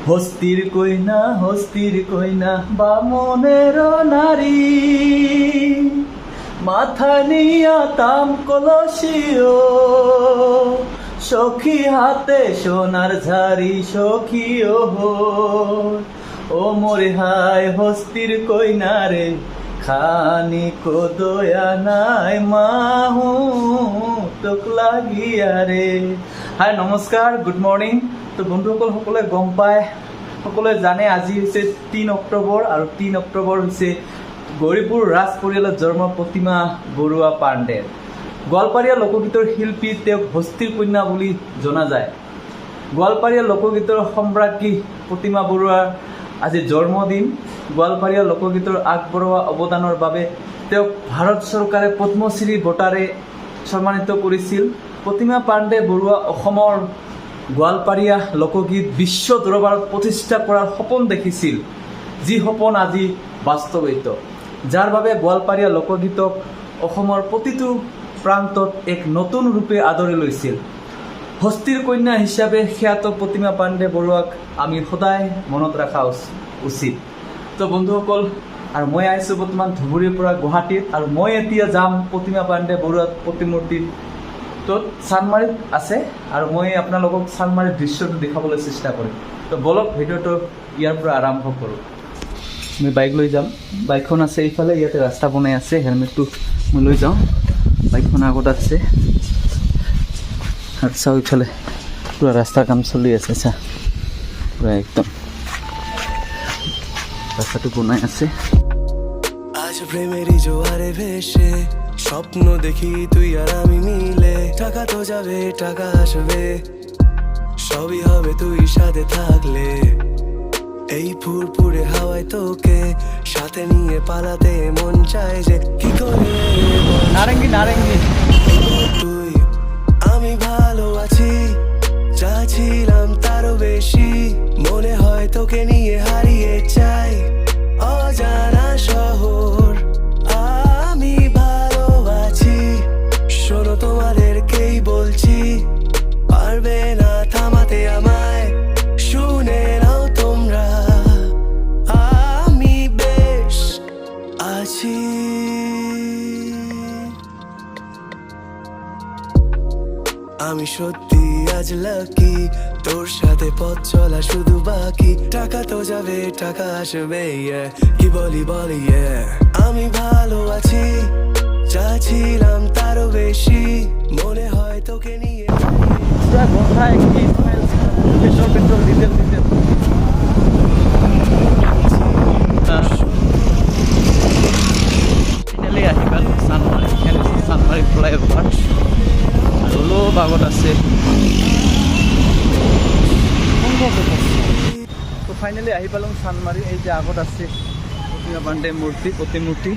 হস্তির কইনা বামনের নারী মাথা নিয়া তাম কলসিও সখী হাতে সোনার ঝাড়ি সখীও ও মোরে হায় হস্তির কইনা রে খানি দয়া নাই মাহু তোক লাগিয়া রে। হাই নমস্কাৰ, গুড মৰ্ণিং। তো বন্ধুসকল সকলোৱে গম পায়, সকলোৱে জানে আজি হৈছে 3 অক্টোবৰ আৰু 3 অক্টোবৰ হৈছে গৌৰীপুৰ ৰাজ পৰিয়ালত জন্ম প্ৰতিমা বৰুৱা পাণ্ডে। গোৱালপাৰীয়া লোকগীতৰ শিল্পী, তেওঁক হস্তিৰ কন্যা বুলি জনা যায়। গোৱালপাৰীয়া লোকগীতৰ সম্ৰাজ্ঞী প্ৰতিমা বৰুৱাৰ আজি জন্মদিন। গোৱালপাৰীয়া লোকগীতৰ আগবঢ়োৱা অৱদানৰ বাবে তেওঁক ভাৰত চৰকাৰে পদ্মশ্ৰী বঁটাৰে সন্মানিত কৰিছিল। প্ৰতিমা পাণ্ডে বৰুৱা অসমৰ গোৱালপাৰীয়া লোকগীত বিশ্ব দৰবাৰত প্ৰতিষ্ঠা কৰাৰ সপোন দেখিছিল, যি সপোন আজি বাস্তৱায়িত, যাৰ বাবে গোৱালপাৰীয়া লোকগীতক অসমৰ প্ৰতিটো প্ৰান্তত এক নতুন ৰূপে আদৰি লৈছিল। হস্তিৰ কন্যা হিচাপে খ্যাত প্ৰতিমা পাণ্ডে বৰুৱাক আমি সদায় মনত ৰখা উচিত। তো বন্ধুসকল, আৰু মই আহিছোঁ বৰ্তমান ধুবুৰীৰ পৰা গুৱাহাটীত, আৰু মই এতিয়া যাম প্ৰতিমা পাণ্ডে বৰুৱাৰ প্ৰতিমূৰ্তিত ত'ত চানমাৰীত আছে, আৰু মই আপোনালোকক চানমাৰীৰ দৃশ্যটো দেখাবলৈ চেষ্টা কৰিম। তো বলক ভিডিঅ'টো ইয়াৰ পৰা আৰম্ভ কৰোঁ। মই বাইক লৈ যাম, বাইকখন আছে এইফালে, ইয়াতে ৰাস্তা বনাই আছে, হেলমেটটো মই লৈ যাওঁ। বাইকখন আগত আছে আৰু চাওঁ ইফালে পুৰা ৰাস্তাৰ কাম চলি আছে, চা পুৰা একদম রাস্তাটা বনাই আছে। আজ প্রেমেরই জোয়ারে ভেসে স্বপ্ন দেখি তুই আর আমি মিলে, টাকা তো যাবে টাকা আসবে, সবই হবে তুই সাথে থাকলে। এই ফুরফুরে হাওয়ায় তোকে সাথে নিয়ে পালাতে মন চায় যে কি করে। নারেঙ্গি তুই আমি ভালো আছি, যা ছিলাম তারও বেশি, মনে হয় তোকে নিয়ে হারিয়ে চাই অজানা শহর। আমি ভালো আছি, শোনো তোমাদেরকেই বলছি, পারবে না থামাতে আমায়, শুনে নাও তোমরা, আমি বেশ আছি। আমি সত্যি আজ লাকি, তোর সাথে পথ চলা শুধু বাকি, টাকা তো যাবে টাকা আসবে, কি বলি আমি ভালো আছি, যা ছিলাম তারও বেশি, মনে হয় তোকে নিয়ে পেট্রোল ডিজেল ফাইনেলি আহি পালোঁ চানমাৰী। চানমাৰী ফ্লাইঅভাৰ আৰু অলপ আগত আছে। তো ফাইনেলি আহি পালোঁ চানমাৰী। এই যে আগত আছে প্ৰতিমা পাণ্ডে প্ৰতিমূৰ্তি।